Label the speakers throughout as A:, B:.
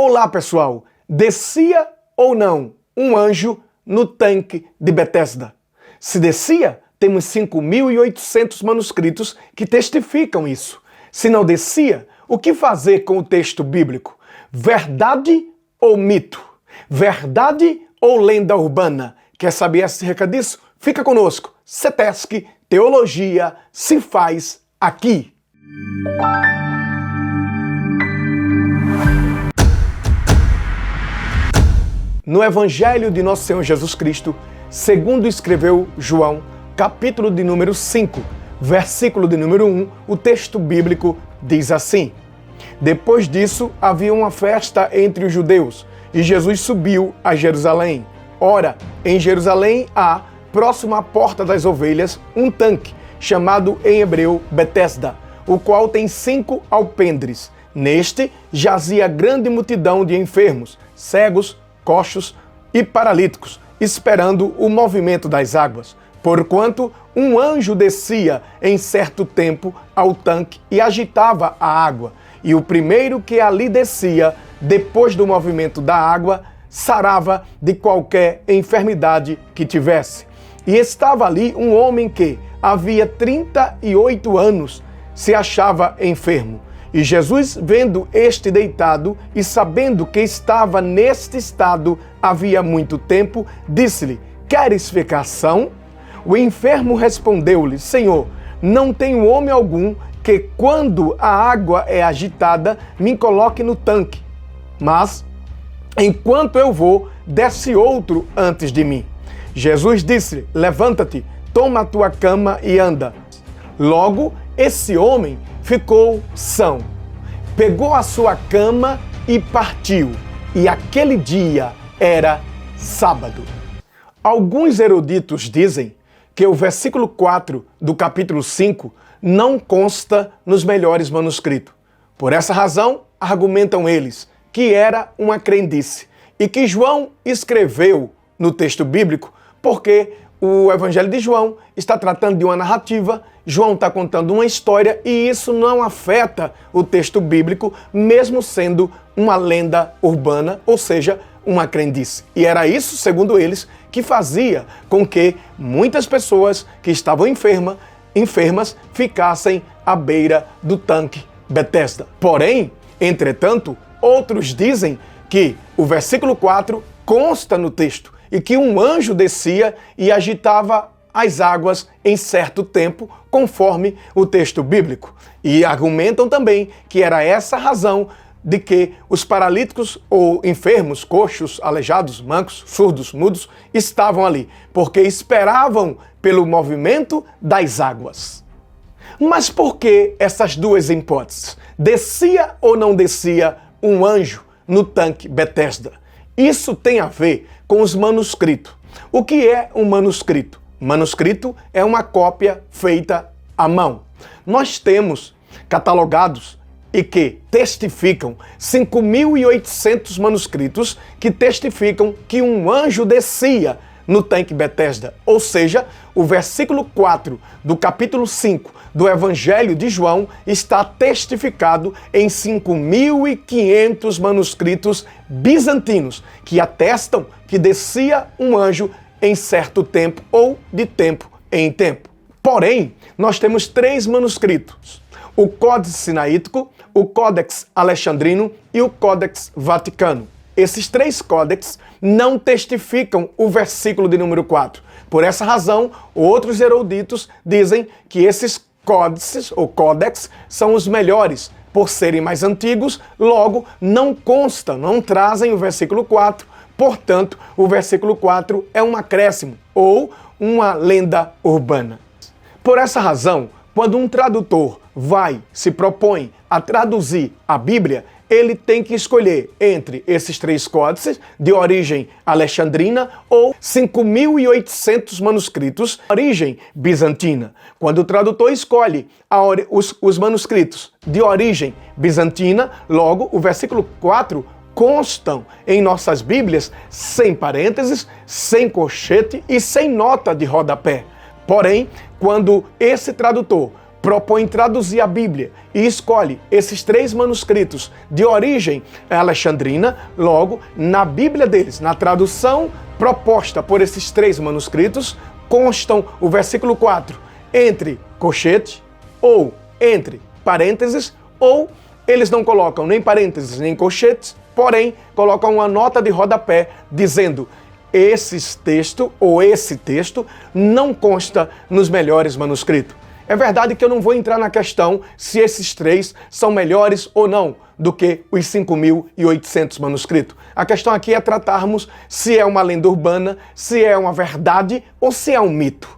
A: Olá, pessoal! Descia ou não um anjo no tanque de Betesda? Se descia, temos 5.800 manuscritos que testificam isso. Se não descia, o que fazer com o texto bíblico? Verdade ou mito? Verdade ou lenda urbana? Quer saber acerca disso? Fica conosco. CETESC Teologia se faz aqui. No Evangelho de Nosso Senhor Jesus Cristo, segundo escreveu João, capítulo de número 5, versículo de número 1, o texto bíblico diz assim: Depois disso, havia uma festa entre os judeus, e Jesus subiu a Jerusalém. Ora, em Jerusalém há, próximo à porta das ovelhas, um tanque, chamado em hebreu Betesda, o qual tem 5 alpendres. Neste jazia grande multidão de enfermos, cegos, coxos e paralíticos, esperando o movimento das águas, porquanto um anjo descia em certo tempo ao tanque e agitava a água, e o primeiro que ali descia, depois do movimento da água, sarava de qualquer enfermidade que tivesse. E estava ali um homem que, havia 38 anos, se achava enfermo. E Jesus, vendo este deitado e sabendo que estava neste estado havia muito tempo, disse-lhe: Queres ficar são? O enfermo respondeu-lhe: Senhor, não tenho homem algum que, quando a água é agitada, me coloque no tanque. Mas, enquanto eu vou, desce outro antes de mim. Jesus disse-lhe: Levanta-te, toma a tua cama e anda. Logo, esse homem ficou são. Pegou a sua cama e partiu. E aquele dia era sábado. Alguns eruditos dizem que o versículo 4 do capítulo 5 não consta nos melhores manuscritos. Por essa razão, argumentam eles que era uma crendice e que João escreveu no texto bíblico porque o Evangelho de João está tratando de uma narrativa, João está contando uma história e isso não afeta o texto bíblico, mesmo sendo uma lenda urbana, ou seja, uma crendice. E era isso, segundo eles, que fazia com que muitas pessoas que estavam enfermas ficassem à beira do tanque Betesda. Porém, entretanto, outros dizem que o versículo 4 consta no texto e que um anjo descia e agitava as águas em certo tempo, conforme o texto bíblico. E argumentam também que era essa a razão de que os paralíticos ou enfermos, coxos, aleijados, mancos, surdos, mudos, estavam ali, porque esperavam pelo movimento das águas. Mas por que essas duas hipóteses? Descia ou não descia um anjo no tanque Betesda? Isso tem a ver com os manuscritos. O que é um manuscrito? Manuscrito é uma cópia feita à mão. Nós temos catalogados e que testificam 5.800 manuscritos que testificam que um anjo descia no tanque Betesda. Ou seja, o versículo 4 do capítulo 5 do Evangelho de João está testificado em 5.500 manuscritos bizantinos que atestam que descia um anjo em certo tempo ou de tempo em tempo. Porém, nós temos 3 manuscritos: o Códice Sinaítico, o Códex Alexandrino e o Códex Vaticano. Esses 3 códex não testificam o versículo de número 4. Por essa razão, outros eruditos dizem que esses códices ou códex são os melhores, por serem mais antigos, logo não constam, não trazem o versículo 4, portanto, o versículo 4 é um acréscimo ou uma lenda urbana. Por essa razão, quando um tradutor se propõe a traduzir a Bíblia, ele tem que escolher entre esses 3 códices de origem alexandrina ou 5.800 manuscritos de origem bizantina. Quando o tradutor escolhe os manuscritos de origem bizantina, logo o versículo 4 constam em nossas Bíblias sem parênteses, sem colchete e sem nota de rodapé. Porém, quando esse tradutor propõe traduzir a Bíblia e escolhe esses 3 manuscritos de origem alexandrina, logo, na Bíblia deles, na tradução proposta por esses 3 manuscritos, constam o versículo 4 entre colchete ou entre parênteses, ou eles não colocam nem parênteses nem colchetes, porém colocam uma nota de rodapé dizendo: esse texto não consta nos melhores manuscritos. É verdade que eu não vou entrar na questão se esses 3 são melhores ou não do que os 5.800 manuscritos. A questão aqui é tratarmos se é uma lenda urbana, se é uma verdade ou se é um mito.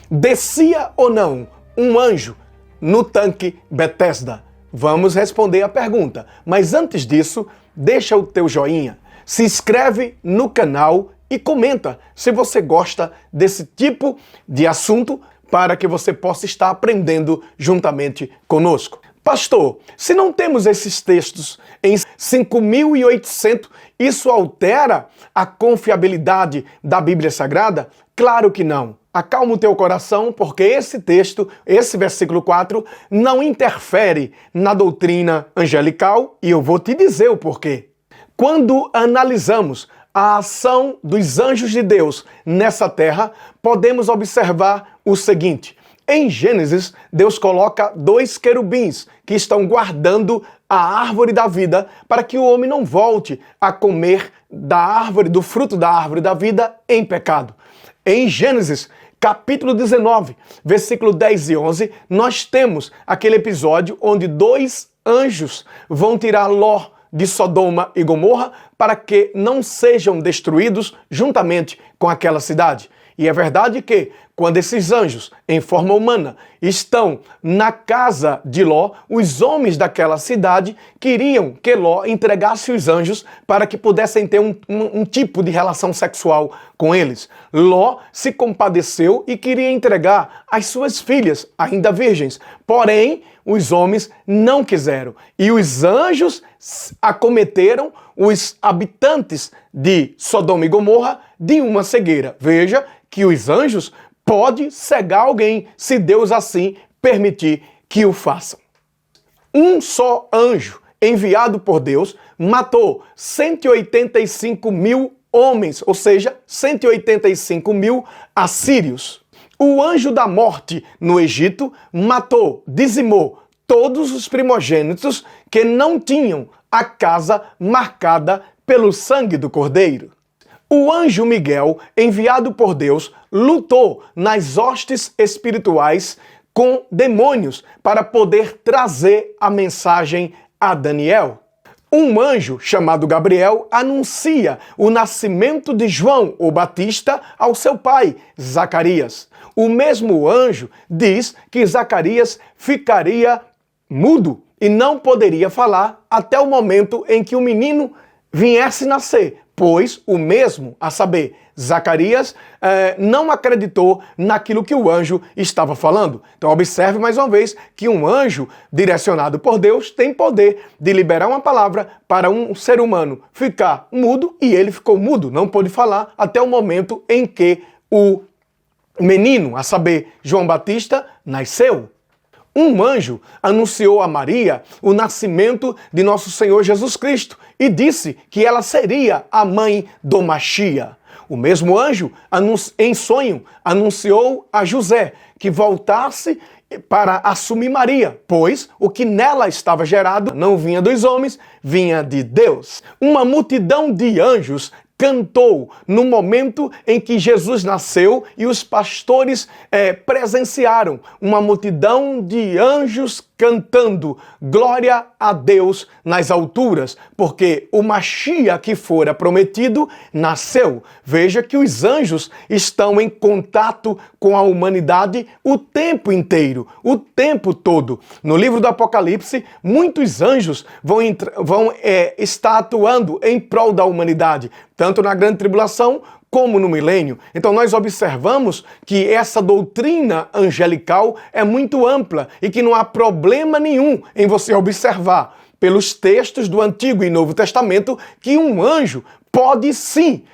A: Descia ou não um anjo no tanque Betesda? Vamos responder a pergunta. Mas antes disso, deixa o teu joinha, se inscreve no canal e comenta se você gosta desse tipo de assunto, para que você possa estar aprendendo juntamente conosco. Pastor, se não temos esses textos em 5.800, isso altera a confiabilidade da Bíblia Sagrada? Claro que não. Acalma o teu coração, porque esse texto, esse versículo 4, não interfere na doutrina angelical, e eu vou te dizer o porquê. Quando analisamos a ação dos anjos de Deus nessa terra, podemos observar o seguinte: em Gênesis, Deus coloca 2 querubins que estão guardando a árvore da vida para que o homem não volte a comer do fruto da árvore da vida em pecado. Em Gênesis, capítulo 19, versículo 10 e 11, nós temos aquele episódio onde 2 anjos vão tirar Ló de Sodoma e Gomorra para que não sejam destruídos juntamente com aquela cidade. E é verdade que, quando esses anjos, em forma humana, estão na casa de Ló, os homens daquela cidade queriam que Ló entregasse os anjos para que pudessem ter um tipo de relação sexual com eles. Ló se compadeceu e queria entregar as suas filhas, ainda virgens. Porém, os homens não quiseram. E os anjos acometeram os habitantes de Sodoma e Gomorra de uma cegueira. Veja que os anjos podem cegar alguém se Deus assim permitir que o façam. Um só anjo enviado por Deus matou 185.000 homens, ou seja, 185.000 assírios. O anjo da morte no Egito dizimou todos os primogênitos que não tinham a casa marcada pelo sangue do Cordeiro. O anjo Miguel, enviado por Deus, lutou nas hostes espirituais com demônios para poder trazer a mensagem a Daniel. Um anjo chamado Gabriel anuncia o nascimento de João, o Batista, ao seu pai, Zacarias. O mesmo anjo diz que Zacarias ficaria mudo e não poderia falar até o momento em que o menino viesse nascer, pois o mesmo, a saber, Zacarias, não acreditou naquilo que o anjo estava falando. Então observe mais uma vez que um anjo direcionado por Deus tem poder de liberar uma palavra para um ser humano ficar mudo, e ele ficou mudo, não pôde falar até o momento em que o menino, a saber, João Batista, nasceu. Um anjo anunciou a Maria o nascimento de nosso Senhor Jesus Cristo e disse que ela seria a mãe do Machia. O mesmo anjo, em sonho, anunciou a José que voltasse para assumir Maria, pois o que nela estava gerado não vinha dos homens, vinha de Deus. Uma multidão de anjos cantou no momento em que Jesus nasceu e os pastores presenciaram uma multidão de anjos cantando glória a Deus nas alturas, porque o Machia que fora prometido nasceu. Veja que os anjos estão em contato com a humanidade o tempo inteiro, o tempo todo. No livro do Apocalipse, muitos anjos vão estar atuando em prol da humanidade, tanto na grande tribulação como no milênio. Então nós observamos que essa doutrina angelical é muito ampla e que não há problema nenhum em você observar pelos textos do Antigo e Novo Testamento que um anjo pode sim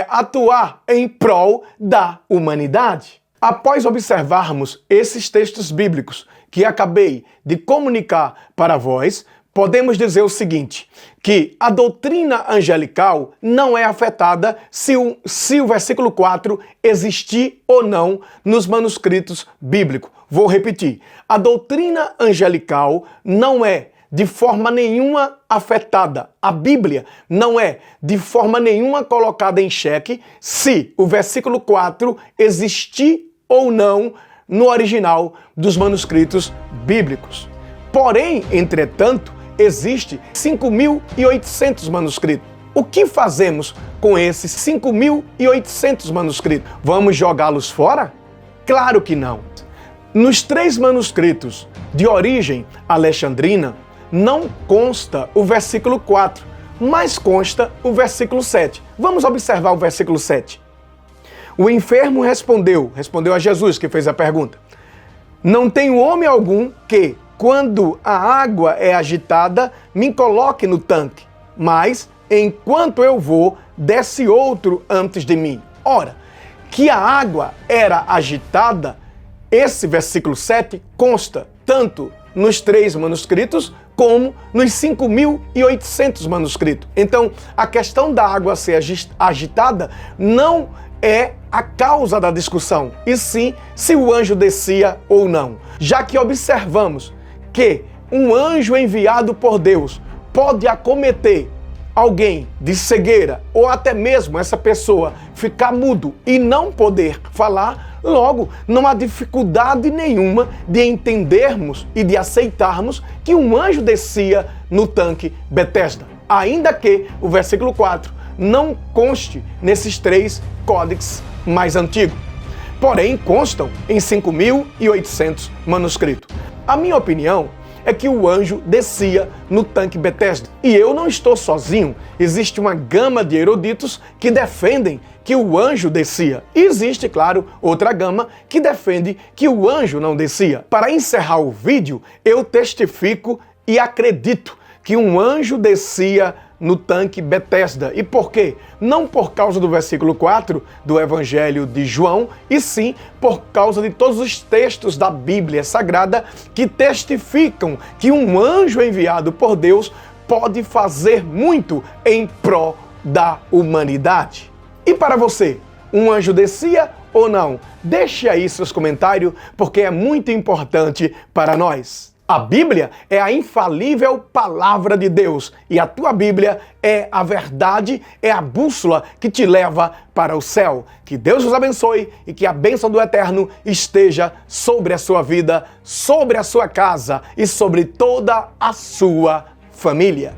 A: atuar em prol da humanidade. Após observarmos esses textos bíblicos que acabei de comunicar para vós, podemos dizer o seguinte, que a doutrina angelical não é afetada se o versículo 4 existir ou não nos manuscritos bíblicos. Vou repetir, a doutrina angelical não é de forma nenhuma afetada. A Bíblia não é de forma nenhuma colocada em xeque se o versículo 4 existir ou não no original dos manuscritos bíblicos. Porém, entretanto, existe 5.800 manuscritos. O que fazemos com esses 5.800 manuscritos? Vamos jogá-los fora? Claro que não. Nos 3 manuscritos de origem alexandrina, não consta o versículo 4, mas consta o versículo 7. Vamos observar o versículo 7. O enfermo respondeu a Jesus, que fez a pergunta: não tenho homem algum que, quando a água é agitada, me coloque no tanque, mas, enquanto eu vou, desce outro antes de mim. Ora, que a água era agitada, esse versículo 7 consta tanto nos 3 manuscritos, como nos 5.800 manuscritos. Então, a questão da água ser agitada não é a causa da discussão, e sim se o anjo descia ou não. Já que observamos que um anjo enviado por Deus pode acometer alguém de cegueira, ou até mesmo essa pessoa ficar mudo e não poder falar, logo não há dificuldade nenhuma de entendermos e de aceitarmos que um anjo descia no tanque Betesda, ainda que o versículo 4 não conste nesses 3 códex mais antigos. Porém, constam em 5.800 manuscritos. A minha opinião é que o anjo descia no tanque Betesda. E eu não estou sozinho. Existe uma gama de eruditos que defendem que o anjo descia. E existe, claro, outra gama que defende que o anjo não descia. Para encerrar o vídeo, eu testifico e acredito que um anjo descia no tanque Betesda. E por quê? Não por causa do versículo 4 do Evangelho de João, e sim por causa de todos os textos da Bíblia Sagrada que testificam que um anjo enviado por Deus pode fazer muito em prol da humanidade. E para você, um anjo descia ou não? Deixe aí seus comentários, porque é muito importante para nós. A Bíblia é a infalível palavra de Deus e a tua Bíblia é a verdade, é a bússola que te leva para o céu. Que Deus os abençoe e que a bênção do Eterno esteja sobre a sua vida, sobre a sua casa e sobre toda a sua família.